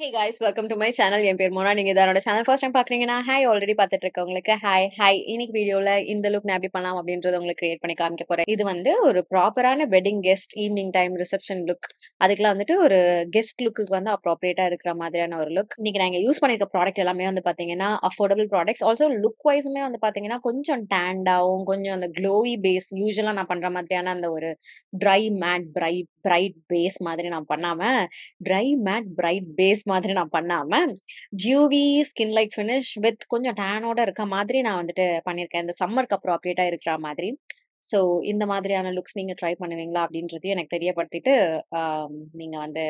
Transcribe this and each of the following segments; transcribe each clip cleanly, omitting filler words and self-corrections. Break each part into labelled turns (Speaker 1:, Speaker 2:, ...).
Speaker 1: Hey guys, welcome to my channel. என் பேர் மோனா. நீங்க இதோட சேனல் ஃபர்ஸ்ட் டைம் பாக்குறீங்கன்னா ஹாய், ஆல்ரெடி பார்த்துட்டு இருக்கவங்களுக்கு ஹாய் ஹாய். இன்னைக்கு வீடியோல இந்த லுக் நான் எப்படி பண்ணலாம் அப்படின்றத உங்களுக்கு கிரியேட் பண்ணி காமிக்க போறேன். இது வந்து ஒரு ப்ராப்பரான wedding guest evening time reception look. அதுக்கெல்லாம் வந்துட்டு ஒரு கெஸ்ட் லுக்கு வந்து அப்ராப்ரியேட்டா இருக்கிற மாதிரியான ஒரு லுக். இன்னைக்கு நான் இங்க யூஸ் பண்ணிருக்க ப்ராடக்ட் எல்லாமே வந்து பாத்தீங்கன்னா அஃபோர்டபுள் ப்ராடக்ட்ஸ். ஆல்சோ லுக் வைஸுமே வந்து பாத்தீங்கன்னா கொஞ்சம் டேண்டாவும் கொஞ்சம் அந்த க்ளோவி பேஸ் யூஸ்வலா நான் பண்ற மாதிரியான அந்த ஒரு ட்ரை மேட் பிரைட் பேஸ் மாதிரி நான் பண்ணாம ட்ரை மேட் பிரைட் பேஸ் மாதிரி நான் பண்ணாம ஜியூவி ஸ்கின் லைக் ஃபினிஷ் வித் கொஞ்சம் டேனோட இருக்க மாதிரி நான் வந்துட்டு பண்ணியிருக்கேன். இந்த சம்மருக்கு அப்ராப்ரியேட்டா இருக்கிற மாதிரி. ஸோ இந்த மாதிரியான லுக்ஸ் நீங்க ட்ரை பண்ணுவீங்களா அப்படின்றதையும் எனக்கு தெரியப்படுத்திட்டு நீங்க வந்து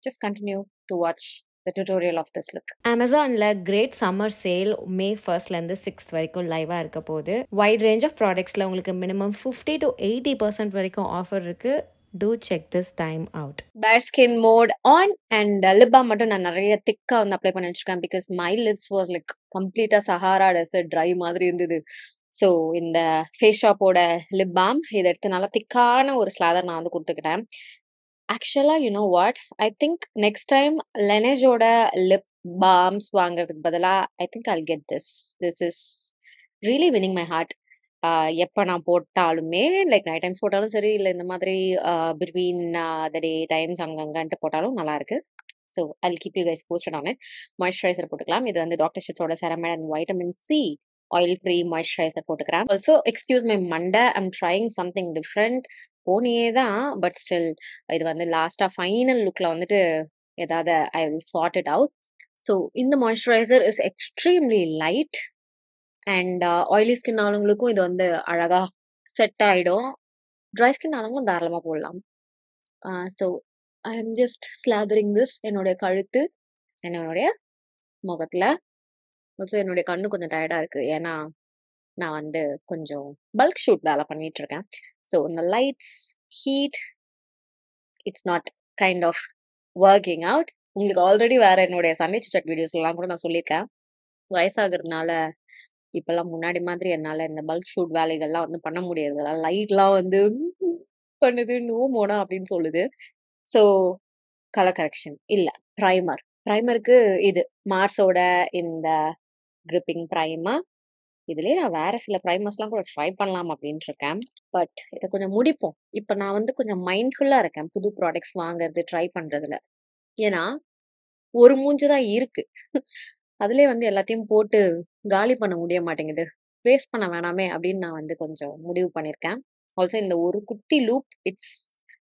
Speaker 1: just continue to watch the tutorial of this look.
Speaker 2: அமேசானில் great summer sale May 1st sixth வரைக்கும் லைவாக இருக்க போது வைட் ரேஞ்ச் ஆஃப் ப்ராடக்ட்ஸில் உங்களுக்கு மினிமம் 50 to 80% வரைக்கும் ஆஃபர் இருக்குது. Do check this time out.
Speaker 1: Bare skin mode on and lip balm மட்டும் நான் நிறைய திக்கா வந்து அப்ளை பண்ணி வச்சிருக்கேன். Because my lips was like கம்ப்ளீட்டா சஹாரா டெசர்ட் ட்ரை மாதிரி இருந்தது. ஸோ இந்த ஃபேஸ் ஷாப்போட லிப் பாம் இதை எடுத்து நல்லா திக்கான ஒரு ஸ்லாதர் நான் வந்து கொடுத்துக்கிட்டேன். ஆக்சுவலா you know what, I think next time லெனேஜோட லிப் பாம்ஸ் வாங்குறதுக்கு பதிலா I think I'll get this is really winning my heart. எப்போ நான் போட்டாலுமே லைக் நைட் டைம்ஸ் போட்டாலும் சரி, இல்லை இந்த மாதிரி பிட்வீன் த டே டைம்ஸ் அங்கங்கன்ட்டு போட்டாலும் நல்லா இருக்கு. So I keep you guys posted on it. Moisturiser போட்டுக்கலாம். இது வந்து டாக்டர் ஷிட்ஸோட ceramide and vitamin C oil free moisturiser போட்டுக்கிறேன். ஆல்சோ எக்ஸ்கியூஸ் மை மண்டை, ஐம் ட்ரைங் சம்திங் டிஃப்ரெண்ட். போனியே தான், பட் ஸ்டில் இது வந்து லாஸ்டா ஃபைனல் லுக்ல வந்துட்டு ஏதாவது I will sort it out. So இந்த moisturiser is extremely light and oily skin ஆளுங்களுக்கும் இது வந்து அழகா செட் ஆயிடும். ட்ரை ஸ்கின் ஆளுங்களும் தாராளமா போடலாம். So I am just slathering this என்னுடைய கழுத்து என்னுடைய முகத்துல. ஆல்சோ என்னுடைய கண்ணு கொஞ்சம் டயர்டா இருக்கு, ஏன்னா நான் வந்து கொஞ்சம் பல்க் ஷூட் வேலை பண்ணிட்டு இருக்கேன். ஸோ இந்த lights heat it's not kind of working out. உங்களுக்கு ஆல்ரெடி வேற என்னுடைய சண்டே சிட் வீடியோஸ்லாம் கூட நான் சொல்லியிருக்கேன். வயசாகிறதுனால இப்பெல்லாம் முன்னாடி மாதிரி என்னால இந்த பல்க் ஷூட் வேலைகள்லாம் வந்து பண்ண முடியாது. லைட்லாம் வந்து பண்ணுது நோ மோனா அப்படின்னு சொல்லுது. ஸோ கலர் கரெக்ஷன் இல்ல, ப்ரைமருக்கு இது மார்ஸோட இந்த கிரிப்பிங் ப்ரைமர். இதுலயே நான் வேற சில ப்ரைமர்ஸ்லாம் கூட ட்ரை பண்ணலாம் அப்படின்ட்டு இருக்கேன். பட் இதை கொஞ்சம் முடிப்போம். இப்ப நான் வந்து கொஞ்சம் மைண்ட்ஃபுல்லா இருக்கேன் புது ப்ராடக்ட்ஸ் வாங்குறது ட்ரை பண்றதுல. ஏன்னா ஒரு மூஞ்சு தான் இருக்கு. அதுலயே வந்து எல்லாத்தையும் போட்டு காலி பண்ண முடிய மாட்டேங்குது. வேஸ்ட் பண்ண வேணாமே அப்படின்னு நான் வந்து கொஞ்சம் முடிவு பண்ணியிருக்கேன். ஆல்சோ இந்த ஒரு குட்டி loop it's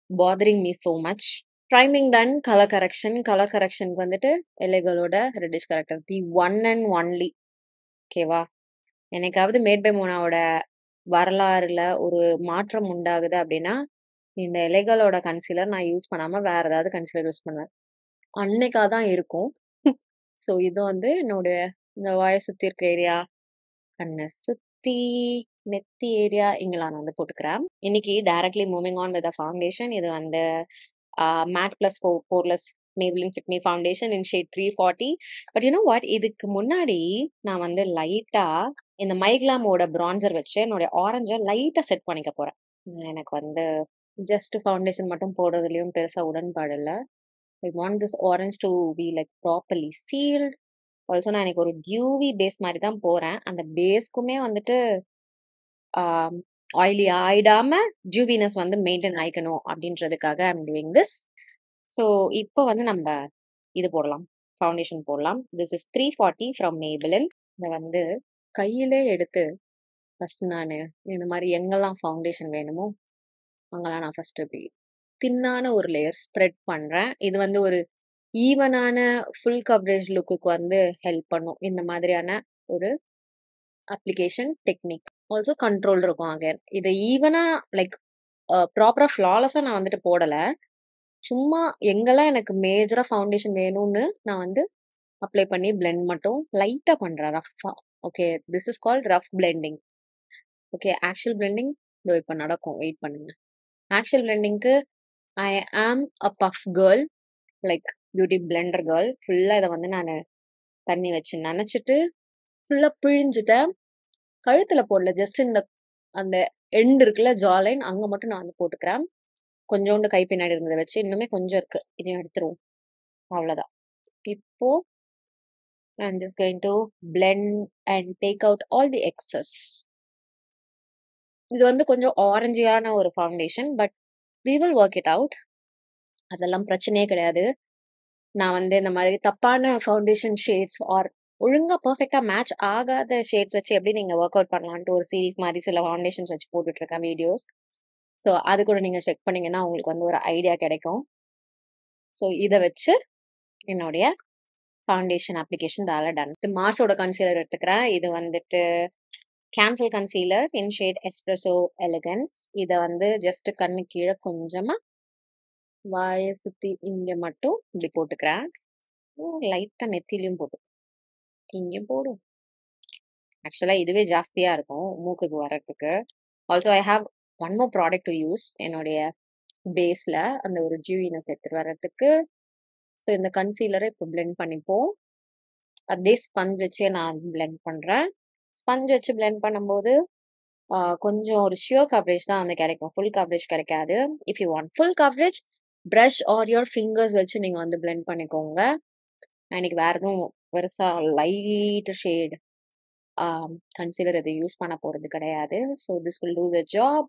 Speaker 1: bothering me so much. Priming done. Colour கரெக்ஷனுக்கு வந்துட்டு எல்லைகளோட reddish corrector the one and only. ஓகேவா? என்னைக்காவது மேட் பை மோனாவோட வரலாறுல ஒரு மாற்றம் உண்டாகுது அப்படின்னா இந்த இலைகளோட கன்சீலர் நான் யூஸ் பண்ணாம வேற ஏதாவது கன்சீலர் யூஸ் பண்ணுவேன். அன்னைக்காதான் இருக்கும். ஸோ இது வந்து என்னுடைய இந்த வாயை சுத்தி இருக்க ஏரியா, கண்ணை சுத்தி, நெத்தி ஏரியா இங்கெல்லாம் நான் வந்து போட்டுக்கிறேன். இன்னைக்கு directly moving on with foundation. இது வந்து matte plus poreless Maybelline fit me foundation in shade 340. But you know what, இதுக்கு முன்னாடி நான் வந்து லைட்டா இந்த மைக்லாமோட பிரான்சர் வச்சு என்னுடைய ஆரஞ்சை லைட்டா செட் பண்ணிக்க போறேன். எனக்கு வந்து ஜஸ்ட் ஃபவுண்டேஷன் மட்டும் போடுறதுலயும் பெருசா உடன்பாடு இல்லை. I want this orange to be like properly sealed. Also நான் எனக்கு ஒரு டியூவி பேஸ் மாதிரி தான் போறேன். அந்த பேஸ்க்குமே வந்துட்டு ஆயிலி ஆயிடாம டியூவினஸ் வந்து மெயின்டைன் ஆயிக்கணும் அப்படின்றதுக்காக ஐம் டூயிங் திஸ். ஸோ இப்போ வந்து நம்ம இது போடலாம், ஃபவுண்டேஷன் போடலாம். This is 340 from Maybelline. இதை வந்து கையிலே எடுத்து ஃபர்ஸ்ட் நான் இந்த மாதிரி எங்கெல்லாம் ஃபவுண்டேஷன் வேணுமோ அங்கெல்லாம் நான் ஃபர்ஸ்ட் இப்படி தின்னான ஒரு லேயர் ஸ்ப்ரெட் பண்றேன். இது வந்து ஒரு ஈவனான ஃபுல் கவரேஜ் லுக்குக்கு வந்து ஹெல்ப் பண்ணும் இந்த மாதிரியான ஒரு அப்ளிகேஷன் டெக்னிக். ஆல்சோ கண்ட்ரோல் இருக்கும். அகைன் இதை ஈவனா லைக் ப்ராப்பரா ஃப்ளாலஸா நான் வந்துட்டு போடல. சும்மா எங்கெல்லாம் எனக்கு மேஜரா ஃபவுண்டேஷன் வேணும்னு நான் வந்து அப்ளை பண்ணி பிளெண்ட் மட்டும் லைட்டா பண்றேன், ரஃபா. Okay, this is called rough blending. Okay, actual blending இதோ இப்போ நடக்கும், வெயிட் பண்ணுங்க. ஆக்சுவல் பிளெண்டிங்க்கு I am a puff girl, like beauty blender girl. ஃபுல்லாக இதை வந்து நான் தண்ணி வச்சு நனைச்சிட்டு ஃபுல்லாக பிழிஞ்சுட்டேன். கழுத்தில் போடல, ஜஸ்ட் இந்த அந்த எண்ட் இருக்குல்ல, ஜாலைன், அங்கே மட்டும் நான் வந்து போட்டுக்கிறேன். கொஞ்சோண்டு கை பின்னாடி இருந்ததை வச்சு இன்னுமே கொஞ்சம் இருக்கு, இதையும் எடுத்துருவோம். அவ்வளோதான். இப்போ I'm just going to blend and take out all the excess. இது வந்து கொஞ்சம் ஆரஞ்சியான ஒரு foundation. But we will work it out. அதெல்லாம் பிரச்சனையே கிடையாது. நான் வந்து இந்த மாதிரி தப்பான ஃபவுண்டேஷன் ஷேட்ஸ் ஆர் ஒழுங்கா பெர்ஃபெக்ட்டா மேட்ச் ஆகாத ஷேட்ஸ் வச்சு எப்படி நீங்க ஒர்க் அவுட் பண்ணலான்ட்டு ஒரு சீரிஸ் மாதிரி சில ஃபவுண்டேஷன்ஸ் வச்சு போட்டுட்டு இருக்கேன் வீடியோஸ். ஸோ அது கூட நீங்க செக் பண்ணீங்கன்னா உங்களுக்கு வந்து ஒரு ஐடியா கிடைக்கும். ஸோ இதை வச்சு என்னுடைய ஃபவுண்டேஷன் அப்ளிகேஷன் வேலை டன். மார்ஸோட கன்சீலர் எடுத்துக்கிறேன். இது வந்துட்டு கேன்சல் கன்சீலர் இன் ஷேட் எஸ்ப்ரெஸோ எலிகன்ஸ். இதை வந்து ஜஸ்ட் கண்ணு கீழே கொஞ்சமா வாயை சுத்தி இங்க மட்டும் இப்படி போட்டுக்கிறேன். லைட்டா நெத்திலையும் போட்டு இங்கேயும் போடும். ஆக்சுவலா இதுவே ஜாஸ்தியா இருக்கும் மூக்குக்கு வர்றதுக்கு. Also I have one more product to use என்னுடைய பேஸ்ல அந்த ஒரு ஜூயினஸ் எடுத்துட்டு வர்றதுக்கு. ஸோ இந்த கன்சீலரை இப்போ பிளெண்ட் பண்ணிப்போம். அதே ஸ்பஞ்ச் வச்சே நான் பிளெண்ட் பண்றேன். ஸ்பஞ்ச் வச்சு பிளெண்ட் பண்ணும்போது கொஞ்சம் ஒரு ஷியர் கவரேஜ் தான் வந்து கிடைக்கும், ஃபுல் கவரேஜ் கிடைக்காது. If you want full coverage brush or your fingers வச்சு நீங்க வந்து பிளெண்ட் பண்ணிக்கோங்க. எனக்கு வேற எதுவும் பெருசா லைட் ஷேட் கன்சீலர் இதை யூஸ் பண்ண போறது கிடையாது. So this will do the job.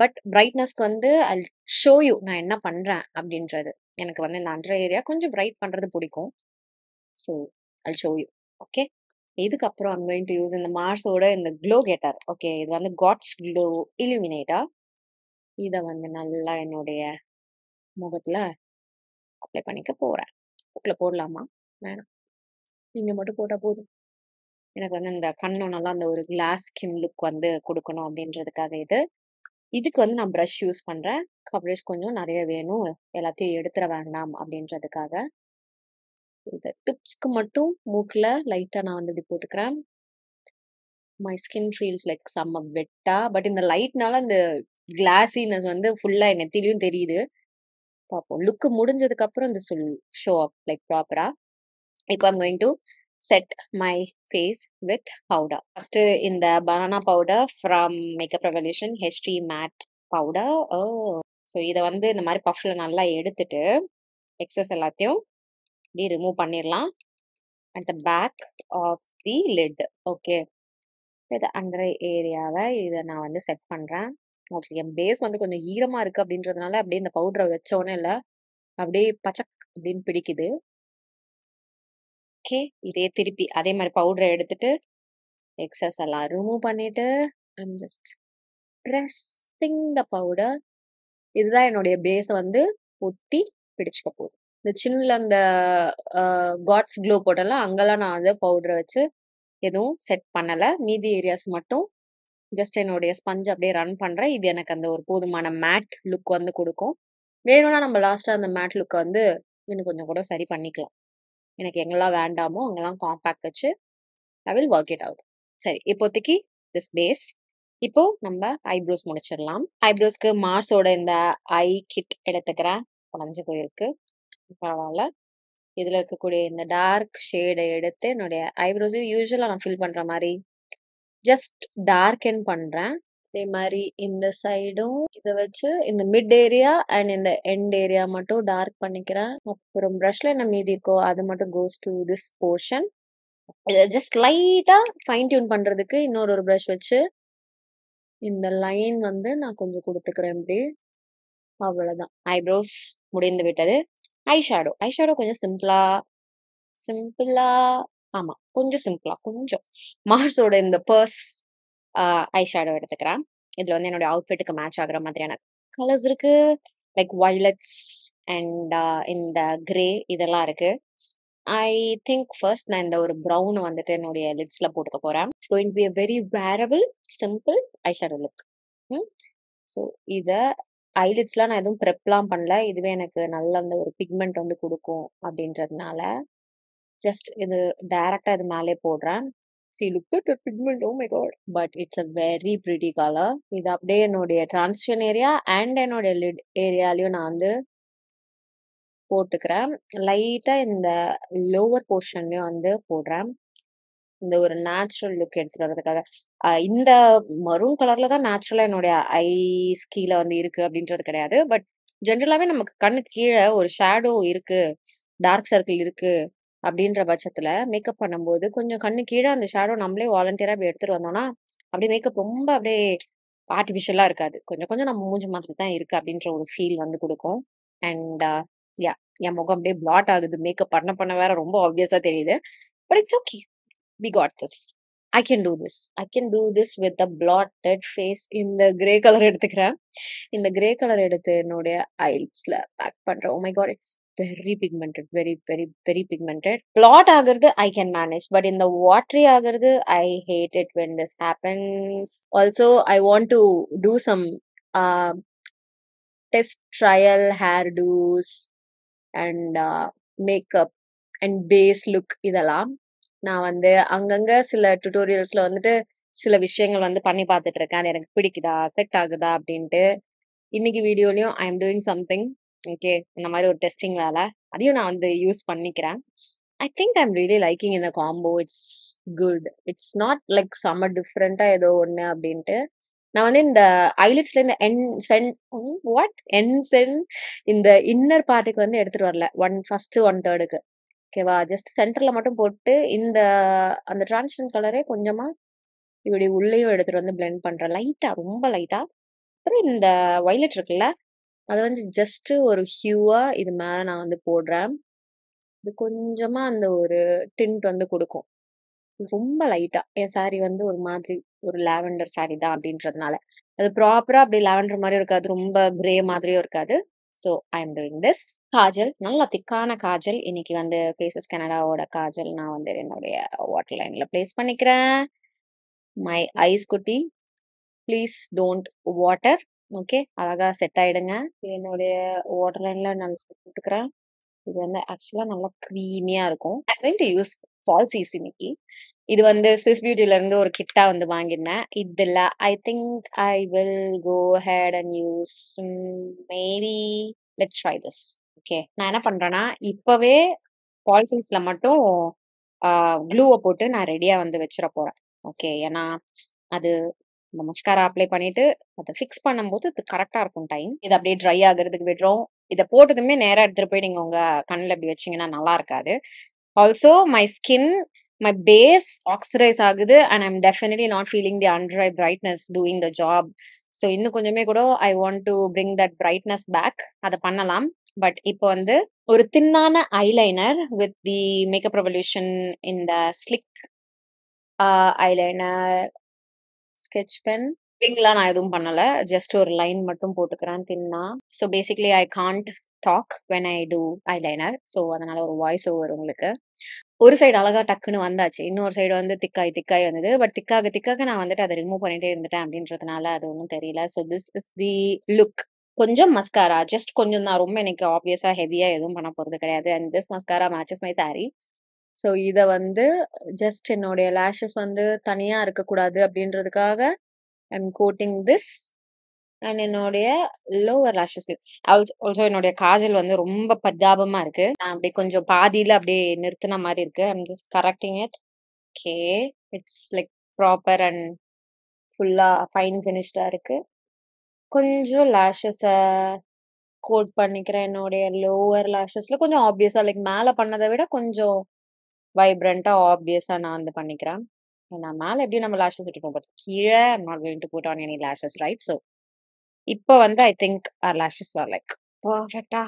Speaker 1: But பிரைட்னஸ்க்கு வந்து ஐ ஷோ யூ நான் என்ன பண்றேன் அப்படின்றது. எனக்கு வந்து இந்த அண்டர் ஏரியா கொஞ்சம் பிரைட் பண்றது பிடிக்கும். So I show you. Okay, இதுக்கப்புறம் ஐம் கோயிங் டு யூஸ் இந்த மார்ஸோட இந்த க்ளோ கெட்டர். ஓகே, இது வந்து காட்ஸ் க்ளோ இலுமினேட்டா. இதை வந்து நல்லா என்னுடைய முகத்துல அப்ளை பண்ணிக்க போறேன். முக்கில் போடலாமா? வேணாம், நீங்க மட்டும் போட்டா போதும். எனக்கு வந்து இந்த கண்ணும் நல்லா அந்த ஒரு கிளாஸ் ஸ்கின் லுக் வந்து கொடுக்கணும் அப்படின்றதுக்காக இதுக்கு வந்து நான் ப்ரஷ் யூஸ் பண்றேன். கவரேஜ் கொஞ்சம் நிறைய வேணும், எல்லாத்தையும் எடுத்துட வேண்டாம் அப்படின்றதுக்காக. இந்த டிப்ஸ்க்கு மட்டும் மூக்குல லைட்டா நான் வந்து இப்படி போட்டுக்கிறேன். மை ஸ்கின் ஃபீல்ஸ் லைக் செம்ம வெட்டா. பட் இந்த லைட்னால இந்த கிளாஸினஸ் வந்து ஃபுல்லா என் நெத்திலையும் தெரியுது. பார்ப்போம். லுக்கு முடிஞ்சதுக்கு அப்புறம் இந்த ஷோ அப் லைக் ப்ராப்பரா. இப்போ I'm going to set my face with powder. First இந்த banana powder from Makeup Revolution HD matte powder. So இதை வந்து இந்த மாதிரி பஃப்ல நல்லா எடுத்துட்டு எக்ஸஸ் எல்லாத்தையும் இப்படி ரிமூவ் பண்ணிடலாம் at the back of the lid. Okay, இது அண்டர் ஏரியாவை இதை நான் வந்து செட் பண்றேன். மோஸ்ட்லி என் பேஸ் வந்து கொஞ்சம் ஈரமா இருக்கு அப்படின்றதுனால அப்படியே இந்த பவுடரை வச்சோடனே இல்லை அப்படியே பச்சக் அப்படின்னு பிடிக்குது. ஓகே, இதே திருப்பி அதே மாதிரி பவுடரை எடுத்துட்டு எக்ஸஸ் எல்லாம் ரிமூவ் பண்ணிட்டு I'm just pressing the powder. இதுதான் என்னுடைய பேஸை வந்து ஒட்டி பிடிச்சுக்க போகுது. இந்த சின்ன அந்த காட்ஸ் க்ளோ போட்டெல்லாம் அங்கெல்லாம் நான் வந்து பவுடரை வச்சு எதுவும் செட் பண்ணலை. மீதி ஏரியாஸ் மட்டும் ஜஸ்ட் என்னுடைய ஸ்பஞ்ச் அப்படியே ரன் பண்றேன். இது எனக்கு அந்த ஒரு போதுமான மேட் லுக் வந்து கொடுக்கும். வேணும்னா நம்ம லாஸ்டா அந்த மேட் லுக்கை வந்து இன்னும் கொஞ்சம் கூட சரி பண்ணிக்கலாம். எனக்கு எங்கெல்லாம் வேண்டாமோ அங்கெல்லாம் காம்பேக்ட் வச்சு I will work it out. சரி, இப்போதைக்கு திஸ் பேஸ். இப்போ நம்ம ஐப்ரோஸ் முடிச்சிடலாம். ஐப்ரோஸ்க்கு மார்ஸோட இந்த ஐ கிட் எடுத்துக்கிறேன். உடஞ்சு போயிருக்கு, பரவாயில்ல. இதுல இருக்கக்கூடிய இந்த டார்க் ஷேடை எடுத்து என்னுடைய ஐப்ரோஸ் யூஸ்வலா நான் ஃபில் பண்ற மாதிரி ஜஸ்ட் டார்க்கன் பண்றேன். அதே மாதிரி இந்த சைடும் இதை வச்சு இந்த மிட் ஏரியா அண்ட் இந்த எண்ட் ஏரியா மட்டும் டார்க் பண்ணிக்கிறேன். அப்புறம் ப்ரஷ்ல என்ன மீதி இருக்கோ அது மட்டும் கோஸ் டு திஸ் போர்ஷன். இதை ஜஸ்ட் லைட்டா ஃபைன் டியூன் பண்றதுக்கு இன்னொரு ப்ரஷ் வச்சு இந்த லைன் வந்து நான் கொஞ்சம் கொடுத்துக்கிறேன் இப்படி. அவ்வளவுதான், ஐப்ரோஸ் முடிந்து விட்டது. ஐஷேடோ கொஞ்சம் சிம்பிளா ஆமா, கொஞ்சம் சிம்பிளா கொஞ்சம் மார்ஸோட இந்த பர்ஸ் ஐஷேடோ எடுத்துக்கிறேன். இதுல வந்து என்னோட அவுட்ஃபிட்டுக்கு மேட்ச் ஆகுற மாதிரியான கலர்ஸ் இருக்கு. லைக் வயலட்ஸ் அண்ட் இந்த கிரே இதெல்லாம் இருக்கு. ஐ திங்க் ஃபர்ஸ்ட் நான் இந்த ஒரு ப்ரௌன் வந்துட்டு என்னுடைய லிட்ஸ்ல போட்டுக்க போறேன். It's going to be a very wearable simple eyeshadow look. So இதை ஐலிட்ஸ்லாம் நான் எதுவும் ப்ரெப்லாம் பண்ணல. இதுவே எனக்கு நல்ல அந்த ஒரு பிக்மெண்ட் வந்து கொடுக்கும் அப்படின்றதுனால ஜஸ்ட் இது டைரக்டா இது மேலே போடுறேன். See, look at the pigment, oh my god. But it's a very pretty color. இது அப்படியே என்னுடைய டிரான்சிஷன் ஏரியா அண்ட் என்னுடைய லிட் ஏரியாலையும் நான் வந்து போட்டுக்கிறேன். லைட்டா இந்த லோவர் போர்ஷன்லயும் வந்து போடுறேன், இந்த ஒரு நேச்சுரல் லுக் எடுத்துட்டு வர்றதுக்காக. இந்த மரூன் கலர்ல தான் நேச்சுரலா என்னுடைய ஐஸ் கீழே வந்து இருக்கு அப்படின்றது கிடையாது. பட் ஜென்ரலாவே நமக்கு கண்ணுக்கு கீழே ஒரு ஷேடோ இருக்கு, டார்க் சர்க்கிள் இருக்கு அப்படின்ற பட்சத்துல மேக்கப் பண்ணும்போது கொஞ்சம் கண்ணு கீழ அந்த ஷேடோ நம்மளே வாலண்டியரா இப்படி எடுத்துட்டு வந்தோம்னா, அப்படியே மேக்கப் ரொம்ப அப்படியே ஆர்டிஃபிஷியலா இருக்காது. கொஞ்சம் கொஞ்சம் நம்ம மூஞ்சி மாதிரி தான் இருக்கு அப்படின்ற ஒரு ஃபீல் வந்து குடுக்கும். அண்ட் யாஹ் என் முகம் அப்படியே பிளாட் ஆகுது. மேக்கப் பண்ண பண்ண வேற ரொம்ப ஆப்வியஸா தெரியுது. But it's okay. We got this. I can do this. I can do this with a bloated face. இந்த கிரே கலர் எடுத்துக்கிறேன். இந்த கிரே கலர் எடுத்து என்னுடைய ஐலிட்ஸ்ல பேக் பண்றேன். Oh my God! It's very pigmented. Very, very, very pigmented. Flat ஆகுறது I can manage. But இந்த watery ஆகுறது I hate it when this happens. Also I want to do some test trial hairdos and makeup and base look இதெல்லாம் நான் வந்து அங்கங்க சில டுட்டோரியல்ஸ்ல வந்துட்டு சில விஷயங்கள் வந்து பண்ணி பார்த்துட்டு இருக்கேன். அது எனக்கு பிடிக்குதா, செட் ஆகுதா அப்படின்ட்டு. இன்னைக்கு வீடியோலயும் I am doing something. Okay. இந்த மாதிரி ஒரு டெஸ்டிங் வேலை. அதையும் நான் வந்து யூஸ் பண்ணிக்கிறேன். I think I am really liking இந்த combo. It's good. It's not like செம்ம டிஃப்ரெண்டா ஏதோ ஒண்ணு அப்படின்ட்டு. நான் வந்து இந்த ஐலிட்ஸ்ல இந்த என் சென் இந்த இன்னர் பார்ட்டுக்கு வந்து எடுத்துட்டு வரல. ஃபர்ஸ்ட் 1/3க்கு. ஓகேவா? ஜஸ்ட் சென்டர்ல மட்டும் போட்டு அந்த டிரான்ஸ்பரன்ட் கலரே கொஞ்சமா இப்படி உள்ளேயும் எடுத்துட்டு வந்து பிளெண்ட் பண்றேன். லைட்டா, ரொம்ப லைட்டா. அப்புறம் இந்த வயலட் இருக்குல்ல, அத வந்து ஜஸ்ட் ஒரு ஹியூவா இது மேல நான் வந்து போடுறேன். இது கொஞ்சமா அந்த ஒரு டிண்ட் வந்து குடுக்கும். ரொம்ப லைட்டா. என் சாரி வந்து ஒரு மாதிரி ஒரு லாவெண்டர் சாரி தான் அப்படின்றதுனால. அது ப்ராப்பரா அப்படியே லாவெண்டர் மாரியும் இருக்காது. ரொம்ப கிரே மாதிரியும் இருக்காது. So I am doing this. Kajal. நல்லா திக்கான காஜல். இன்னைக்கு வந்து ஃபேஸஸ் கனடாவோட காஜல் நான் வந்து என்னுடைய வாட்டர் லைன்ல பிளேஸ் பண்ணிக்கிறேன். மை ஐஸ் குட்டி. Please don't water. ஓகே. அழகா செட் ஆயிடுங்க. என்னுடைய வாட்டர் லைன்ல நான் போட்டுக்கிறேன். இது வந்து ஆக்சுவலா நல்லா க்ரீமியா இருக்கும். ஐ அம் கோயிங் டு யூஸ் ஃபால்சீஸ் இன்னைக்கு. இது வந்து ஸ்விஸ் பியூட்டில இருந்து ஒரு கிட்டா வந்து வாங்கியிருந்தேன். இதுல I think I will go ahead and use maybe let's try this. Okay. நான் என்ன பண்றேன்னா, இப்பவே ஃபால்சீஸ்ல மட்டும் க்ளூவ போட்டு நான் ரெடியா வந்து வச்சிர போறேன். ஓகே. ஏன்னா, அது இந்த மஸ்காரா அப்ளை பண்ணிட்டு, அத ஃபிக்ஸ் பண்ணும்போது அது கரெக்ட்டா இருக்கும் டைம். இது அப்படியே ட்ரை ஆகுறதுக்கு விடுறோம். இத போட்டதுமே நேரா எடுத்துட்டு போய் நீங்க உங்க கண்ணுல இப்படி வச்சீங்கன்னா நல்லா இருக்காது. ஆல்சோ மை பேஸ் ஆக்சிடைஸ் ஆகுது and I'm definitely not feeling the under eye brightness doing the job. So இன்னும் கொஞ்சமே கூட I want to bring that brightness back. அத பண்ணலாம். பட் இப்போ வந்து ஒரு தின்னான eyeliner with the Makeup Revolution இந்த ஸ்லிக் ஐலைனர் ஸ்கெட்ச் பென் விங்லாம் நான் எதுவும் பண்ணல. ஜஸ்ட் ஒரு லைன் மட்டும் போட்டுக்கிறேன் தின்னா. So basically I can't talk when I do eyeliner. So அதனால ஒரு வாய்ஸ் ஓவர் உங்களுக்கு. ஒரு சைடு அழகா டக்குன்னு வந்தாச்சு. இன்னொரு சைடு வந்து திக்காய் வந்தது. பட் திக்காக நான் வந்துட்டு அத ரிமூவ் பண்ணிட்டே இருந்துட்டேன் அப்படின்றதுனால அது ஒண்ணும் தெரியல. So this is the look. கொஞ்சம் மஸ்காரா. ஜஸ்ட் கொஞ்சம் தான். ரொம்ப எனக்கு ஆப்வியஸா ஹெவியா எதுவும் பண்ண போறது கிடையாது. And this mascara matches my sorry. So இத வந்து ஜஸ்ட் என்னுடைய லேஷஸ் வந்து தனியா இருக்கக்கூடாது அப்படின்றதுக்காக ஐ அம் கோட்டிங் திஸ் அண்ட் என்னுடைய லோவர் லேஷஸ். ஆல்சோ என்னுடைய காஜல் வந்து ரொம்ப பரிதாபமா இருக்கு. நான் அப்படியே கொஞ்சம் பாதியில அப்படியே நிறுத்தின மாதிரி இருக்கு. I am just correcting it. Okay. It's like proper and ஃபுல்லா ஃபைன் ஃபினிஷ்டா இருக்கு. கொஞ்சம் லேஷஸ கோட் பண்ணிக்கிறேன். என்னுடைய லோவர் லேஷஸ்ல கொஞ்சம் ஆப்வியஸா லைக் மேல பண்ணத விட கொஞ்சம் வைப்ரன்ட்டா, ஆப்வியஸா நான் வந்து பண்ணிக்கிறேன். ஏன்னா மேல எப்படியும் நம்ம லேஷஸ் விட்டுருப்போம். பட் கீழ I am not going to put on any lashes right? So இப்ப வந்து I think our lashes are like பெர்ஃபெக்ட்டா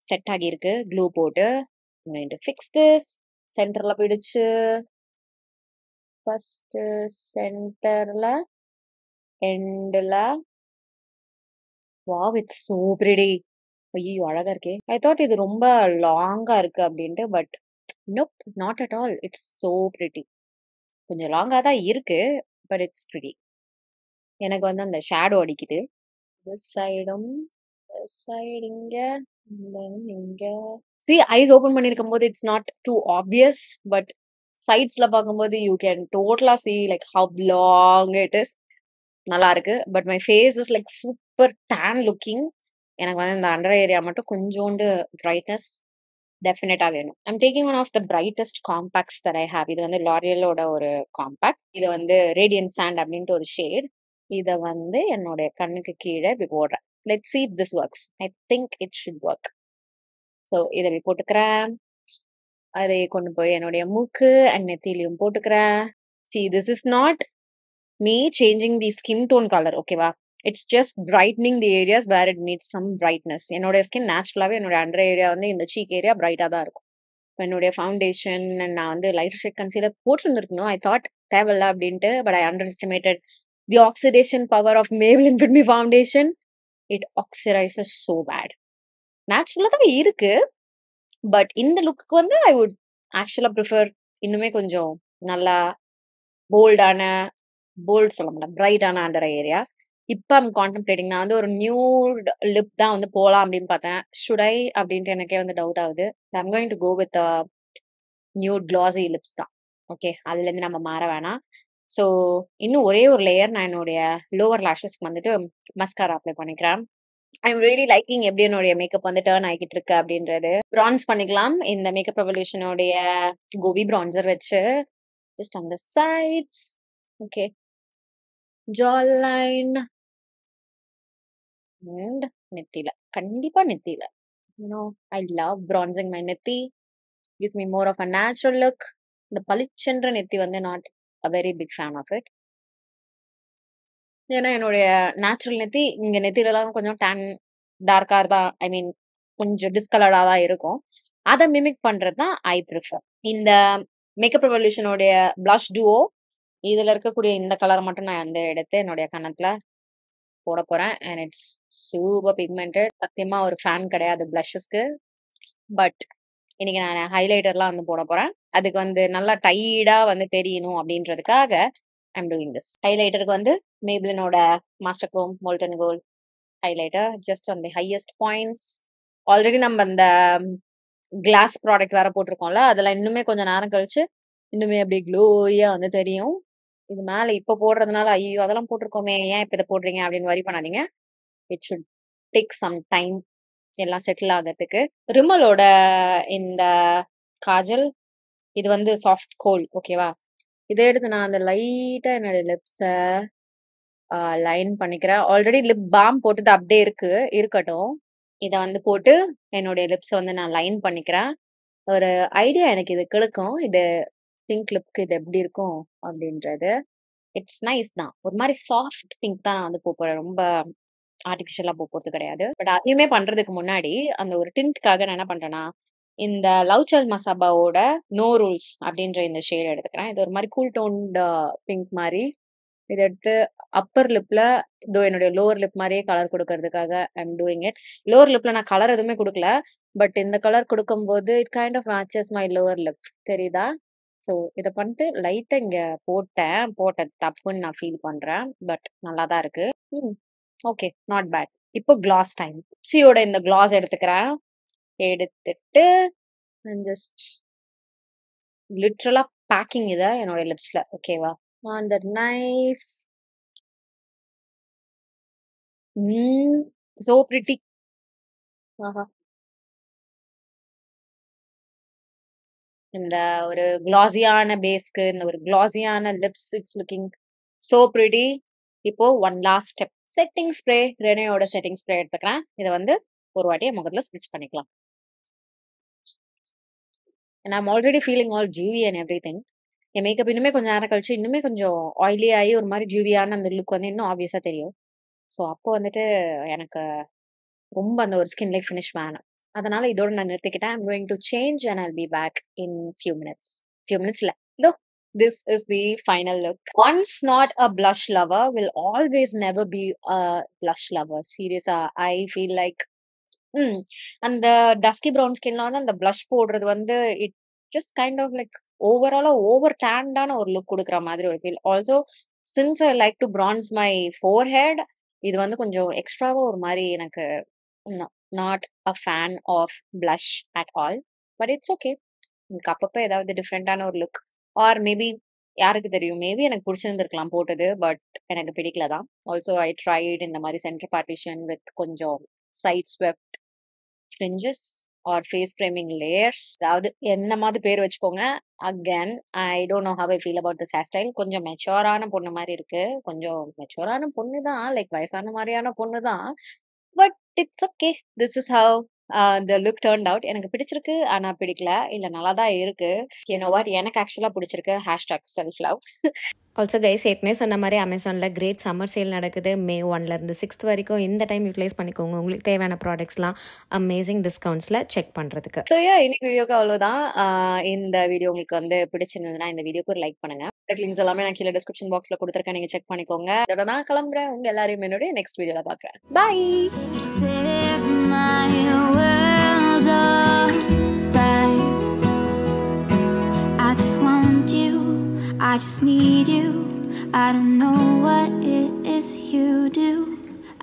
Speaker 1: செட் ஆகியிருக்கு. க்ளூ போட்டு I'm going to fix this. சென்டர்ல பிடிச்சு ஃபர்ஸ்ட்டு சென்டர்ல, எண்டுல. வாவ்! It's so pretty. ஐயய்யோ! அழகா இருக்கே! ஐ தாட் இது ரொம்ப லாங்கா இருக்கு அப்டின்ட்டு. But knob, not at all. It's so pretty. கொஞ்சம் லாங்கா தான் இருக்கு. But it's pretty. எனக்கு வந்து அந்த ஷேடோ அடிக்குது. திஸ் சைடும், திஸ் சைடு இங்க, தென் இங்க. ஐஸ் ஓப்பன் பண்ணியிருக்கும்போது it's not too obvious. But சைட்ஸ்ல பார்க்கும்போது யூ கேன் டோட்டலா like how long it is. நல்லா இருக்கு. But my face is like super tan looking. எனக்கு வந்து இந்த அண்டர் ஏரியா மட்டும் கொஞ்சோண்டு பிரைட்னஸ் டெஃபினட்டா வேணும். I'm taking one of the brightest compacts that I have. இது வந்து லாரியலோட ஒரு காம்பாக்ட். இது வந்து ரேடியன்ட் சாண்ட் அப்படின்ட்டு ஒரு ஷேட். இத வந்து என்னுடைய கண்ணுக்கு கீழ இப்படி போடுறேன். Let's see if this works. I think it should work. So இத இப்படி போட்டுக்கிறேன். அதை கொண்டு போய் என்னுடைய மூக்கு அண்ட் நெத்தியிலயும் போட்டுக்கிறேன். See, this is not me changing the skin tone color, ஓகேவா? It's just brightening the areas where it needs some brightness. என்னோட ஸ்கின் நேச்சுரலாவே என்னோட அண்டர் ஏரியா வந்து இந்த சீக் ஏரியா பிரைட்டா தான் இருக்கும். என்னுடைய ஃபவுண்டேஷன் நான் வந்து லைட் ஷேட் கன்சீலர் போட்டிருந்திருக்கணும். ஐ தாட் தேவையில்ல அப்படின்ட்டு. But I underestimated the oxidation power of Maybelline fit me foundation. It oxidises so bad. நேச்சுரலா தான் இருக்கு. பட் இந்த லுக்கு வந்து ஐ வுட் ஆக்சுவலா ப்ரிஃபர் இன்னுமே கொஞ்சம் நல்லா போல்டான, போல்ட் சொல்ல முடியல, பிரைட்டான அண்டர் ஏரியா. இப்ப ஐம் கான்டெம்ப்ளேட்டிங். நான் வந்து ஒரு நியூட் லிப் தான் வந்து போலாம் அப்படின்னு பார்த்தேன். ஷுட் ஐ அப்படின்ட்டு எனக்கே வந்து டவுட் ஆகுது. I'm going to go with nude glossy lips தான். ஓகே, அதுல இருந்து நம்ம மாற வேணாம். ஸோ இன்னும் ஒரே ஒரு லேயர் நான் என்னுடைய லோவர் லேஷஸ்க்கு வந்துட்டு மஸ்காரா அப்ளை பண்ணிக்கிறேன். ஐ எம் ரியலி லைக்கிங் எப்படி என்னுடைய மேக்கப் வந்து டர்ன் ஆகிட்டு இருக்கு அப்படின்றது. பிரான்ஸ் பண்ணிக்கலாம் இந்த மேக்கப் ரெவல்யூஷனோடைய கோபி பிரான்சர் வச்சு just on the sides. Okay, jaw line and நெத்தியில, கண்டிப்பா நெத்தியில. ஐ லவ் பிரான்சிங் மை நெத்தி. gives me more of a natural look. இந்த பளிச்சென்ற நெத்தி வந்து not a very big fan of it. ஏன்னா என்னுடைய நேச்சுரல் நெத்தி இங்க நெத்தியிலலாம் கொஞ்சம் டேன் டார்க்கா தான், ஐ மீன் கொஞ்சம் டிஸ்கலர்டா தான் இருக்கும். அதை மிமிக் பண்றது தான் ஐ ப்ரிஃபர். இந்த மேக்கப் ரெவல்யூஷனோடைய blush duo இதுல இருக்கக்கூடிய இந்த கலரை மட்டும் நான் வந்து எடுத்து என்னுடைய கன்னத்துல போட போறேன். And it's super pigmented. சத்தியமா ஒரு ஃபேன் கிடையாது பிளஷஸ்க்கு. பட் இன்னைக்கு நான் ஹைலைட்டர்லாம் வந்து போட போறேன். அதுக்கு வந்து நல்லா டைடா வந்து தெரியணும் அப்படின்றதுக்காக ஐம் டூயிங் திஸ். ஹைலைட்டருக்கு வந்து மேப்லினோட master chrome molten gold highlighter just on the highest points. Already நம்ம அந்த கிளாஸ் ப்ராடக்ட் வேற போட்டிருக்கோம்ல, அதுல இன்னுமே கொஞ்சம் நேரம் கழிச்சு இன்னுமே அப்படியே க்ளோயா வந்து தெரியும். இது மேல இப்ப போடுறதுனால ஐயோ அதெல்லாம் போட்டிருக்கோமே ஏன் இப்ப இதை போடுறீங்க அப்படின்னு வரி பண்ணாதீங்க. It should take some time எல்லாம் செட்டில் ஆகிறதுக்கு. ரிமலோட இந்த காஜல் இது வந்து சாஃப்ட் கோல், ஓகேவா? இதை எடுத்து நான் அந்த லைட்டா என்னோட லிப்ஸை லைன் பண்ணிக்கிறேன். ஆல்ரெடி லிப் பாம் போட்டது அப்படியே இருக்கட்டும். இதை வந்து போட்டு என்னுடைய லிப்ஸை வந்து நான் லைன் பண்ணிக்கிறேன். ஒரு ஐடியா எனக்கு இது கிடைக்கும், இது பிங்க் லிப்க்கு இது எப்படி இருக்கும் அப்படின்றது. இட்ஸ் நைஸ் தான். ஒரு மாதிரி சாஃப்ட் பிங்க் தான் நான் வந்து போறேன். ரொம்ப ஆர்டிஃபிஷியலா போறது கிடையாது. பட் அதையுமே பண்றதுக்கு முன்னாடி அந்த ஒரு டிண்ட்காக நான் என்ன பண்றேன்னா, இந்த லவ் சைல்ட் மசாபாவோட நோ ரூல்ஸ் அப்படின்ற இந்த ஷேட் எடுத்துக்கிறேன். இது ஒரு மாதிரி கூல் டோன்ட் பிங்க் மாதிரி. இதை எடுத்து அப்பர் லிப்ல இதோ என்னுடைய லோவர் லிப் மாதிரியே கலர் கொடுக்கறதுக்காக ஐம் டூயிங் இட். லோவர் லிப்ல நான் கலர் எதுவுமே கொடுக்கல. பட் இந்த கலர் கொடுக்கும்போது it kind of matches my lower lip, தெரியுதா? ஸோ இதை பண்ணிட்டு லைட்டா இங்க போட்டது தப்புன்னு நான் ஃபீல் பண்றேன். பட் நல்லா தான் இருக்கு. Okay, not bad. இப்போ கிளாஸ் டைம். சியோட இந்த கிளாஸ் எடுத்துக்கிறேன். எடுத்துட்டு ஜஸ்ட் லிட்ரலா பேக்கிங் இதை என்னோட லிப்ஸ்ல, ஓகேவா? அந்த நைஸ் சோ பிரிட்டி. ஆஹா, இந்த ஒரு கிளாஸியான பேஸ்க்கு இந்த ஒரு கிளாஸியான lips, it's looking so pretty. இப்போ one last step, setting spray. ரெனேயோட செட்டிங் ஸ்ப்ரே எடுத்துக்கிறேன். இதை வந்து ஒரு வாட்டி முகத்துல ஸ்ப்ரிட்ச் பண்ணிக்கலாம். and I'm already feeling all dewy and everything. N makeup இன்னுமே கொஞ்சம் நேரம் கழிச்சு இன்னுமே கொஞ்சம் ஆயிலி ஆகி ஒரு மாதிரி ஜூவியான அந்த லுக் வந்து இன்னும் ஆப்வியஸா தெரியும். ஸோ அப்போ வந்துட்டு எனக்கு ரொம்ப அந்த ஒரு ஸ்கின் லைக் ஃபினிஷ் வேணும். அதனால இதோட நான் நிறுத்திக்கிட்டேன். I'm going to change and I'll be back in few minutes. இல்ல, இதோ this is the final look. Once not a blush lover will always never be a blush lover. Seriously, I feel like அந்த dusky brown ஸ்கின்ல வந்து அந்த blush போடுறது வந்து it just kind of like ஓவராலா over டேண்டான ஒரு லுக் கொடுக்குற மாதிரி ஒரு feel. Also since I like to bronze my forehead, இது வந்து கொஞ்சம் எக்ஸ்ட்ராவா ஒரு மாதிரி எனக்கு not a fan of blush at all. But it's okay. எனக்கு அப்பப்போ ஏதாவது டிஃப்ரெண்டான ஒரு லுக் ஆர் மேபி யாருக்கு தெரியும், மேபி எனக்கு பிடிச்சிருந்துருக்கலாம் போட்டது. பட் எனக்கு பிடிக்கல தான். ஆல்சோ ஐ ட்ரைட் இந்த மாதிரி சென்டர் பார்ட்டிஷன் வித் கொஞ்சம் side swept fringes or face framing layers, அதாவது என்ன மாதிரி பேர் வச்சுக்கோங்க. Again I don't know how I feel about this hair style. கொஞ்சம் மெச்சோரான பொண்ணு மாதிரி இருக்கு. கொஞ்சம் மெச்சோரான பொண்ணு தான், லைக் வயசான மாதிரியான பொண்ணு தான். But it's okay. This is how the look turned out. எனக்கு பிடிச்சிருக்கு, ஆனா பிடிக்கல. இல்ல நல்லா தான் இருக்கு. You know what? எனக்கு ஆக்சுவலா பிடிச்சிருக்கு. #self-love.
Speaker 2: ஆல்சோ கைஸ், ஏற்கனவே சொன்ன மாதிரி அமேசானில் கிரேட் சம்மர் சேல் நடக்குது. May 1லேருந்து 6th வரைக்கும் இந்த டைம் யூட்டிலைஸ் பண்ணிக்கோங்க. உங்களுக்கு தேவையான ப்ராடக்ட்ஸ்லாம் அமேசிங் டிஸ்கவுண்ட்ஸில் செக் பண்ணுறதுக்கு.
Speaker 1: ஸோ இன்னைக்கு வீடியோக்கு அவ்வளோதான். இந்த வீடியோ உங்களுக்கு வந்து பிடிச்சிருந்ததுன்னா இந்த வீடியோக்கு ஒரு லைக் பண்ணுங்க. லிங்க்ஸ் எல்லாமே நான் கீழே டிஸ்கிரிப்ஷன் பாக்ஸில் கொடுத்துருக்கேன், நீங்கள் செக் பண்ணிக்கோங்க. அதோட நான் கிளம்புறேன். உங்க எல்லாரையும் என்னுடைய நெக்ஸ்ட் வீடியோவில் பார்க்குறேன். பாய்.
Speaker 3: I just need you. I don't know what it is you do.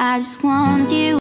Speaker 3: I just want you.